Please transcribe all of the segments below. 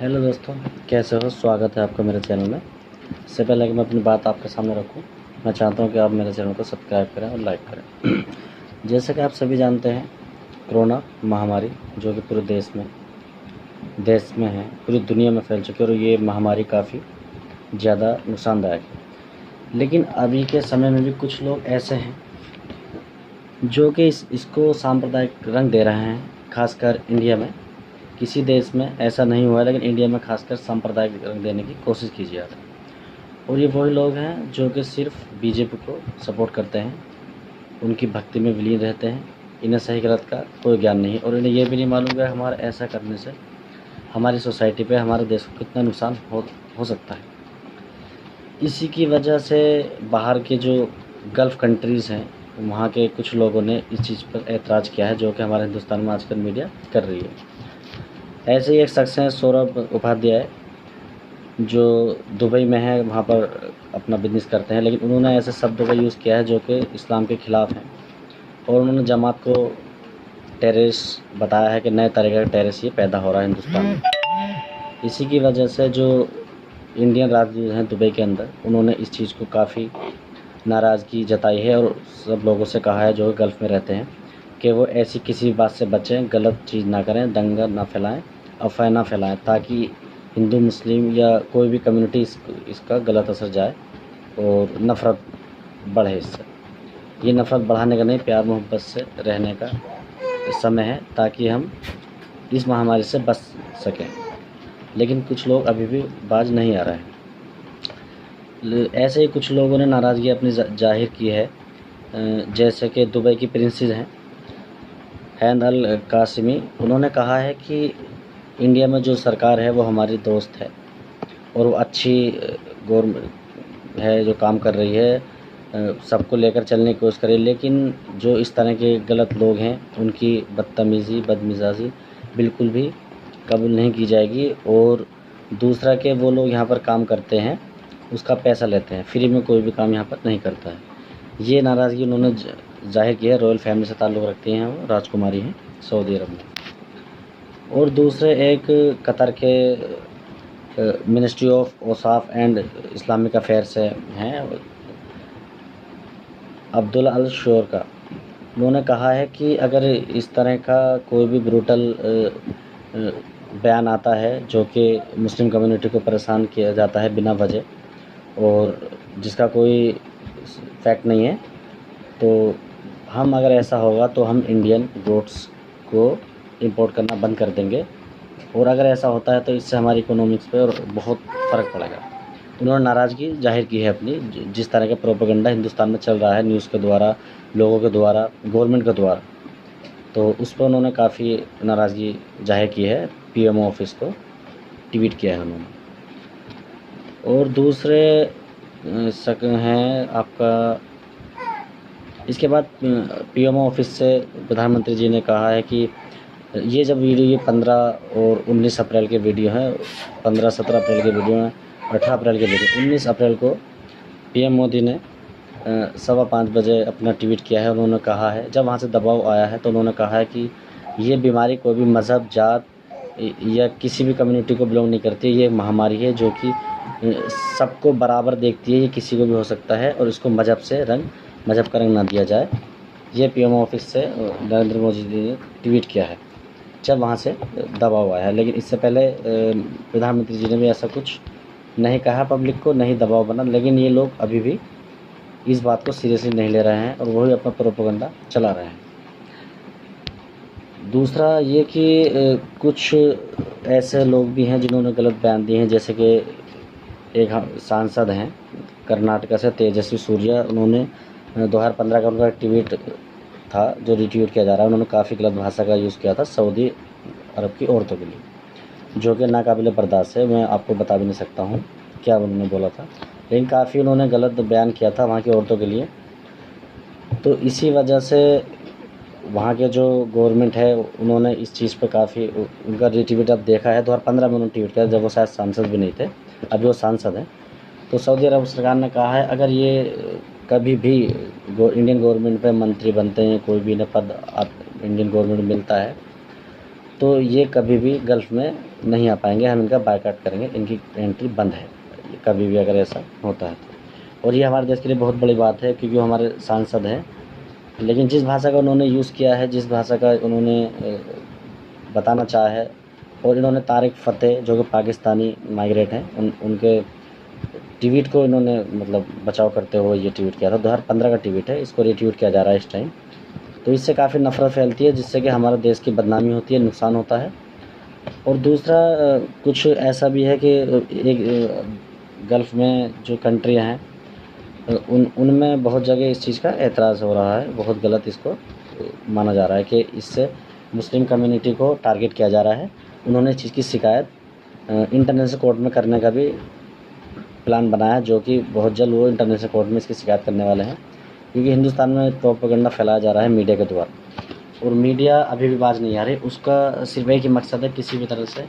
Hello दोस्तों, कैसे हो? स्वागत है आपका मेरे चैनल में। इससे पहले कि मैं अपनी बात आपके सामने रखूं, मैं चाहता हूं कि आप मेरे चैनल को सब्सक्राइब करें और लाइक करें। जैसे कि आप सभी जानते हैं, कोरोना महामारी जो कि पूरे देश में है, पूरी दुनिया में फैल चुकी है और ये महामारी काफ़ी ज़्यादा नुकसानदायक है। लेकिन अभी के समय में भी कुछ लोग ऐसे हैं जो कि इसको सांप्रदायिक रंग दे रहे हैं। खासकर इंडिया में, किसी देश में ऐसा नहीं हुआ है, लेकिन इंडिया में खासकर सांप्रदायिक रंग देने की कोशिश की जा रही है। और ये वही लोग हैं जो कि सिर्फ बीजेपी को सपोर्ट करते हैं, उनकी भक्ति में विलीन रहते हैं। इन्हें सही गलत का कोई ज्ञान नहीं और इन्हें ये भी नहीं मालूम कि हमारा ऐसा करने से हमारी सोसाइटी पे, हमारे देश को कितना नुकसान हो सकता है। इसी की वजह से बाहर के जो गल्फ़ कंट्रीज़ हैं, वहाँ के कुछ लोगों ने इस चीज़ पर ऐतराज़ किया है, जो कि हमारे हिंदुस्तान में आजकल मीडिया कर रही है। ऐसे ही एक शख्स हैं सौरभ उपाध्याय, जो दुबई में है, वहाँ पर अपना बिजनेस करते हैं, लेकिन उन्होंने ऐसे शब्दों का यूज़ किया है जो कि इस्लाम के ख़िलाफ़ हैं। और उन्होंने जमात को टेररिस्ट बताया है कि नए तरह का टेररिस्ट ये पैदा हो रहा है हिंदुस्तान में। इसी की वजह से जो इंडियन राजदूत हैं दुबई के अंदर, उन्होंने इस चीज़ को काफ़ी नाराज़गी जताई है और सब लोगों से कहा है जो गल्फ़ में रहते हैं कि वो ऐसी किसी बात से बचें, गलत चीज़ ना करें, दंगा ना फैलाएं, अफवाह ना फैलाएं, ताकि हिंदू मुस्लिम या कोई भी कम्युनिटी इसका गलत असर जाए और नफ़रत बढ़े इससे। ये नफ़रत बढ़ाने का नहीं, प्यार मोहब्बत से रहने का समय है, ताकि हम इस महामारी से बच सकें। लेकिन कुछ लोग अभी भी बाज नहीं आ रहे हैं। ऐसे ही कुछ लोगों ने नाराज़गी अपनी जाहिर की है, जैसे कि दुबई की प्रिंसेस हैं हैंद अल कासिमी। उन्होंने कहा है कि इंडिया में जो सरकार है वो हमारी दोस्त है और वो अच्छी गवर्नमेंट है जो काम कर रही है, सबको लेकर चलने की कोशिश करे, लेकिन जो इस तरह के गलत लोग हैं उनकी बदतमीज़ी बदमिजाजी बिल्कुल भी कबूल नहीं की जाएगी। और दूसरा कि वो लोग यहाँ पर काम करते हैं, उसका पैसा लेते हैं, फ्री में कोई भी काम यहाँ पर नहीं करता है। ये नाराज़गी उन्होंने जाहिर की है। रॉयल फैमिली से ताल्लुक़ रखती हैं, वो राजकुमारी हैं सऊदी अरब में। और दूसरे एक कतर के ministry of Ausaf and Islamic affair से हैं, अब्दुल अल शोर का। उन्होंने कहा है कि अगर इस तरह का कोई भी ब्रूटल बयान आता है जो कि मुस्लिम कम्युनिटी को परेशान किया जाता है बिना वजह और जिसका कोई फैक्ट नहीं है, तो हम अगर ऐसा होगा तो हम इंडियन गोट्स को इंपोर्ट करना बंद कर देंगे। और अगर ऐसा होता है तो इससे हमारी इकोनॉमिक्स पे और बहुत फ़र्क पड़ेगा। उन्होंने नाराज़गी जाहिर की है अपनी, जिस तरह का प्रोपेगेंडा हिंदुस्तान में चल रहा है न्यूज़ के द्वारा, लोगों के द्वारा, गवर्नमेंट के द्वारा, तो उस पर उन्होंने काफ़ी नाराज़गी जाहिर की है। पीएमओ ऑफिस को ट्वीट किया है उन्होंने। और दूसरे शक हैं आपका, इसके बाद पीएमओ ऑफिस से प्रधानमंत्री जी ने कहा है कि ये जब वीडियो, ये 15 और 19 अप्रैल के वीडियो हैं, 15-17 अप्रैल के वीडियो हैं, 18 अप्रैल के वीडियो। 19 अप्रैल को पीएम मोदी ने 5:15 बजे अपना ट्वीट किया है। उन्होंने कहा है, जब वहाँ से दबाव आया है तो उन्होंने कहा है कि ये बीमारी कोई भी मज़हब, जात या किसी भी कम्युनिटी को बिलोंग नहीं करती। ये महामारी है जो कि सबको बराबर देखती है, ये किसी को भी हो सकता है और इसको मज़हब का रंग ना दिया जाए। ये पीएम ऑफिस से नरेंद्र मोदी जी ने ट्वीट किया है जब वहाँ से दबाव आया है। लेकिन इससे पहले प्रधानमंत्री जी ने भी ऐसा कुछ नहीं कहा पब्लिक को, नहीं दबाव बना। लेकिन ये लोग अभी भी इस बात को सीरियसली नहीं ले रहे हैं और वही अपना प्रोपेगेंडा चला रहे हैं। दूसरा ये कि कुछ ऐसे लोग भी हैं जिन्होंने गलत बयान दिए हैं, जैसे कि एक सांसद हैं कर्नाटका से, तेजस्वी सूर्या। उन्होंने 2015 का उनका ट्वीट था जो रिट्वीट किया जा रहा है। उन्होंने काफ़ी गलत भाषा का यूज़ किया था सऊदी अरब की औरतों के लिए, जो कि नाकाबिले बर्दाश्त है। मैं आपको बता भी नहीं सकता हूँ क्या उन्होंने बोला था, लेकिन काफ़ी उन्होंने गलत बयान किया था वहाँ की औरतों के लिए। तो इसी वजह से वहाँ के जो गवर्नमेंट है उन्होंने इस चीज़ पे काफ़ी उनका रिट्वीट अब देखा है। 2015 में उन्होंने ट्वीट किया जब वो शायद सांसद भी नहीं थे, अभी वो सांसद हैं। तो सऊदी अरब सरकार ने कहा है अगर ये कभी भी इंडियन गवर्नमेंट पे मंत्री बनते हैं, कोई भी इन्हें पद इंडियन गवर्नमेंट मिलता है, तो ये कभी भी गल्फ़ में नहीं आ पाएंगे, हम इनका बायकॉट करेंगे, इनकी एंट्री बंद है कभी भी अगर ऐसा होता है तो। और ये हमारे देश के लिए बहुत बड़ी बात है क्योंकि वो हमारे सांसद हैं, लेकिन जिस भाषा का उन्होंने यूज़ किया है, जिस भाषा का उन्होंने बताना चाहा है, और इन्होंने तारिक फ़तेह जो कि पाकिस्तानी माइग्रेट हैं उनके ट्वीट को इन्होंने मतलब बचाव करते हुए ये ट्वीट किया था। 2015 का ट्वीट है, इसको रीट्वीट किया जा रहा है इस टाइम। तो इससे काफ़ी नफ़रत फैलती है जिससे कि हमारे देश की बदनामी होती है, नुकसान होता है। और दूसरा कुछ ऐसा भी है कि एक गल्फ़ में जो कंट्रियाँ हैं उनमें बहुत जगह इस चीज़ का एतराज़ हो रहा है, बहुत गलत इसको माना जा रहा है कि इससे मुस्लिम कम्युनिटी को टारगेट किया जा रहा है। उन्होंने इस चीज़ की शिकायत इंटरनेशनल कोर्ट में करने का भी प्लान बनाया, जो कि बहुत जल्द वो इंटरनेशनल कोर्ट में इसकी शिकायत करने वाले हैं, क्योंकि हिंदुस्तान में प्रोपेगेंडा फैलाया जा रहा है मीडिया के द्वारा, और मीडिया अभी भी बाज नहीं आ रही। उसका सिर्फ एक ही मकसद है, किसी भी तरह से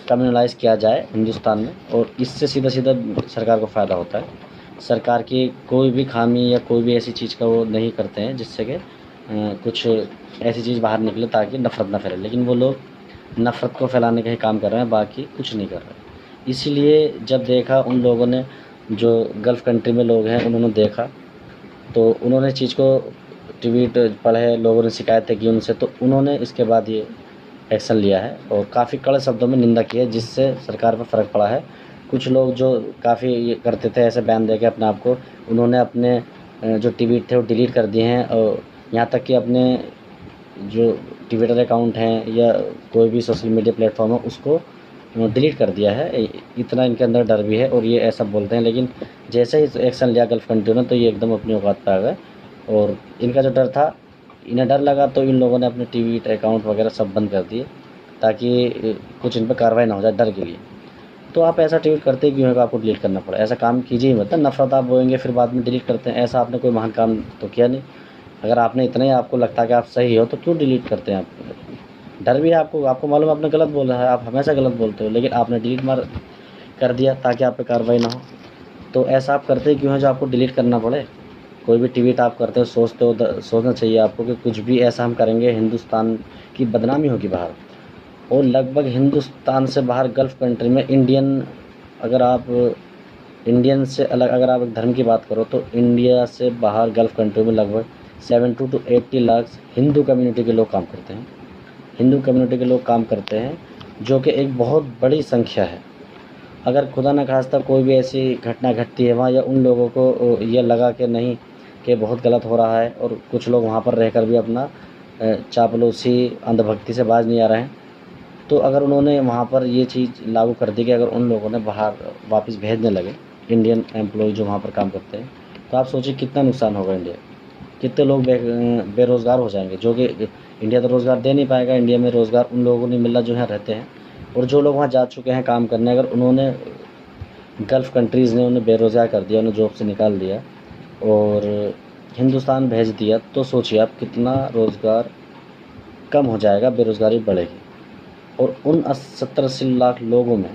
कम्युनलाइज़ किया जाए हिंदुस्तान में, और इससे सीधा सीधा सरकार को फ़ायदा होता है। सरकार की कोई भी खामी या कोई भी ऐसी चीज़ का वो नहीं करते हैं जिससे कि कुछ ऐसी चीज़ बाहर निकले ताकि नफ़रत ना फैले, लेकिन वो लोग नफ़रत को फैलाने का ही काम कर रहे हैं, बाकी कुछ नहीं कर रहे। इसीलिए जब देखा उन लोगों ने, जो गल्फ़ कंट्री में लोग हैं, उन्होंने देखा तो उन्होंने चीज़ को ट्वीट पढ़े, लोगों ने शिकायतें की उनसे, तो उन्होंने इसके बाद ये एक्शन लिया है और काफ़ी कड़े शब्दों में निंदा की है, जिससे सरकार पर फ़र्क पड़ा है। कुछ लोग जो काफ़ी ये करते थे ऐसे बयान देके अपने आप को, उन्होंने अपने जो ट्वीट थे वो डिलीट कर दिए हैं, और यहाँ तक कि अपने जो ट्विटर अकाउंट हैं या कोई भी सोशल मीडिया प्लेटफॉर्म है उसको डिलीट कर दिया है। इतना इनके अंदर डर भी है और ये ऐसा बोलते हैं, लेकिन जैसे ही एक्शन लिया गल्फ़ कंट्री ने तो ये एकदम अपनी औकात पे आ गए। और इनका जो डर था, इन्हें डर लगा तो इन लोगों ने अपने ट्वीट अकाउंट वगैरह सब बंद कर दिए ताकि कुछ इन पर कार्रवाई ना हो जाए डर के लिए। तो आप ऐसा ट्वीट करते क्यों है कि आपको डिलीट करना पड़ा? ऐसा काम कीजिए ही मत, नफ़रत आप बोएंगे फिर बाद में डिलीट करते हैं, ऐसा आपने कोई महान काम तो किया नहीं। अगर आपने इतना ही आपको लगता है कि आप सही हो तो क्यों डिलीट करते हैं आप? डर भी है आपको मालूम है आपने गलत बोला है, आप हमेशा गलत बोलते हो, लेकिन आपने डिलीट मार कर दिया ताकि आप पे कार्रवाई ना हो। तो ऐसा आप करते क्यों हैं जो आपको डिलीट करना पड़े? कोई भी ट्वीट आप करते हो, सोचते हो, सोचना चाहिए आपको कि कुछ भी ऐसा हम करेंगे हिंदुस्तान की बदनामी होगी बाहर। और लगभग हिंदुस्तान से बाहर गल्फ़ कंट्री में अगर आप इंडियन से अलग अगर आप एक धर्म की बात करो तो इंडिया से बाहर गल्फ़ कंट्री में लगभग 70 to 80 लाख हिंदू कम्युनिटी के लोग काम करते हैं। हिंदू कम्युनिटी के लोग काम करते हैं, जो कि एक बहुत बड़ी संख्या है। अगर खुदा न खास्ता कोई भी ऐसी घटना घटती है वहाँ, या उन लोगों को ये लगा कि नहीं कि बहुत गलत हो रहा है और कुछ लोग वहाँ पर रहकर भी अपना चापलूसी अंधभक्ति से बाज नहीं आ रहे हैं, तो अगर उन्होंने वहाँ पर ये चीज़ लागू कर दी कि अगर उन लोगों ने बाहर वापस भेजने लगे इंडियन एम्प्लॉय जो वहाँ पर काम करते हैं, तो आप सोचिए कितना नुकसान होगा इंडिया, कितने लोग बेरोज़गार हो जाएंगे, जो कि इंडिया तो रोज़गार दे नहीं पाएगा। इंडिया में रोज़गार उन लोगों को नहीं मिल रहा जो यहाँ रहते हैं, और जो लोग वहाँ जा चुके हैं काम करने, अगर उन्होंने गल्फ़ कंट्रीज़ ने उन्हें बेरोज़गार कर दिया, उन्हें जॉब से निकाल दिया और हिंदुस्तान भेज दिया, तो सोचिए आप कितना रोज़गार कम हो जाएगा, बेरोज़गारी बढ़ेगी। और उन 70-80 लाख लोगों में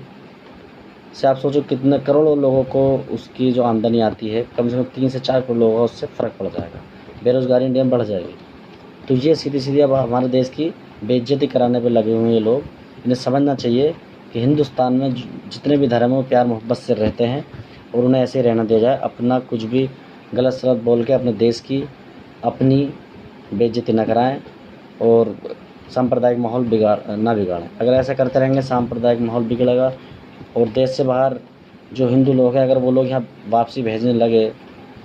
से आप सोचो कितने करोड़ों लोगों को उसकी जो आमदनी आती है, कम से कम 3 से 4 करोड़ लोगों का उससे फ़र्क पड़ जाएगा, बेरोज़गारी इंडिया में बढ़ जाएगी। तो ये सीधी अब हमारे देश की बेइज्जती कराने पे लगे हुए हैं ये लोग। इन्हें समझना चाहिए कि हिंदुस्तान में जितने भी धर्म हैं प्यार मोहब्बत से रहते हैं और उन्हें ऐसे ही रहना दिया जाए। अपना कुछ भी गलत सलत बोल के अपने देश की अपनी बेइज्जती न कराएं और सांप्रदायिक माहौल ना बिगाड़ें। अगर ऐसा करते रहेंगे सांप्रदायिक माहौल बिगड़ेगा, और देश से बाहर जो हिंदू लोग हैं अगर वो लोग यहाँ वापसी भेजने लगे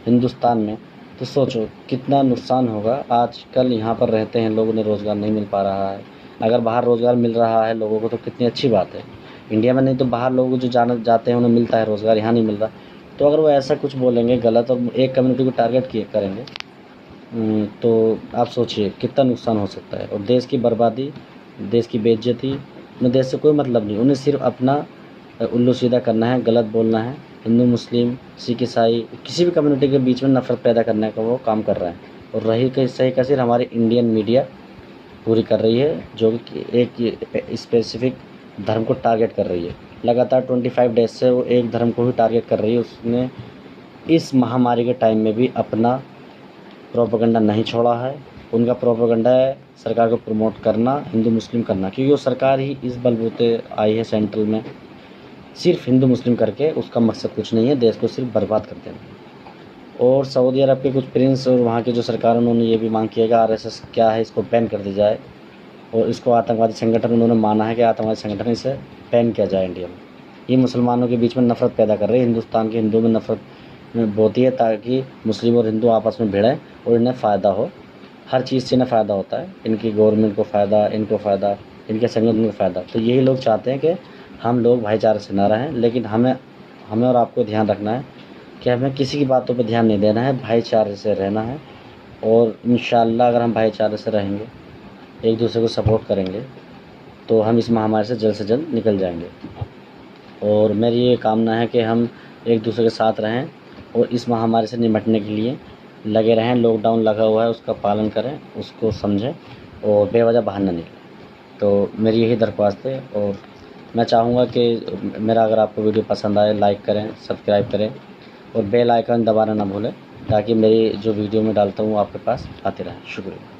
हिंदुस्तान में, तो सोचो कितना नुकसान होगा। आजकल यहाँ पर रहते हैं लोग, उन्हें रोज़गार नहीं मिल पा रहा है। अगर बाहर रोज़गार मिल रहा है लोगों को तो कितनी अच्छी बात है। इंडिया में नहीं तो बाहर लोग जो जाते हैं उन्हें मिलता है रोज़गार, यहाँ नहीं मिल रहा। तो अगर वो ऐसा कुछ बोलेंगे गलत और एक कम्युनिटी को टारगेट करेंगे, तो आप सोचिए कितना नुकसान हो सकता है। और देश की बर्बादी, देश की बेइज्जती, उन्हें देश से कोई मतलब नहीं, उन्हें सिर्फ अपना उल्लू सीधा करना है, गलत बोलना है। हिंदू मुस्लिम सिख ईसाई किसी भी कम्युनिटी के बीच में नफ़रत पैदा करने का वो काम कर रहे हैं। और रही कि सही का सिर्फ हमारी इंडियन मीडिया पूरी कर रही है, जो कि एक स्पेसिफिक धर्म को टारगेट कर रही है। लगातार 25 डेज से वो एक धर्म को ही टारगेट कर रही है। उसने इस महामारी के टाइम में भी अपना प्रोपेगेंडा नहीं छोड़ा है उनका प्रोपेगेंडा है सरकार को प्रमोट करना, हिंदू मुस्लिम करना, क्योंकि वो सरकार ही इस बलबूते आई है सेंट्रल में सिर्फ हिंदू मुस्लिम करके। उसका मकसद कुछ नहीं है, देश को सिर्फ बर्बाद कर देना। और सऊदी अरब के कुछ प्रिंस और वहाँ की जो सरकार, उन्होंने ये भी मांग किया कि आरएसएस क्या है इसको बैन कर दिया जाए, और इसको आतंकवादी संगठन उन्होंने माना है कि आतंकवादी संगठन, इसे बैन किया जाए इंडिया में। ये मुसलमानों के बीच में नफ़रत पैदा कर रहे हैं, हिंदुस्तान के हिंदुओं में नफ़रत बोती है, ताकि मुस्लिम और हिंदू आपस में भिड़ें और इन्हें फ़ायदा हो। हर चीज़ से इन्हें फ़ायदा होता है, इनकी गवर्नमेंट को फ़ायदा, इनको फ़ायदा, इनके संगठन को फ़ायदा। तो यही लोग चाहते हैं कि हम लोग भाईचारे से ना रहें, लेकिन हमें और आपको ध्यान रखना है कि हमें किसी की बातों पर ध्यान नहीं देना है, भाईचारे से रहना है। और इंशाअल्लाह अगर हम भाईचारे से रहेंगे, एक दूसरे को सपोर्ट करेंगे, तो हम इस महामारी से जल्द निकल जाएंगे। और मेरी ये कामना है कि हम एक दूसरे के साथ रहें और इस महामारी से निपटने के लिए लगे रहें। लॉकडाउन लगा हुआ है, उसका पालन करें, उसको समझें और बेवजह बाहर न निकलें। तो मेरी यही दरख्वास्त है। और मैं चाहूँगा कि मेरा अगर आपको वीडियो पसंद आए, लाइक करें, सब्सक्राइब करें और बेल आइकन दबाना ना भूलें, ताकि मेरी जो वीडियो मैं डालता हूँ आपके पास आते रहें। शुक्रिया।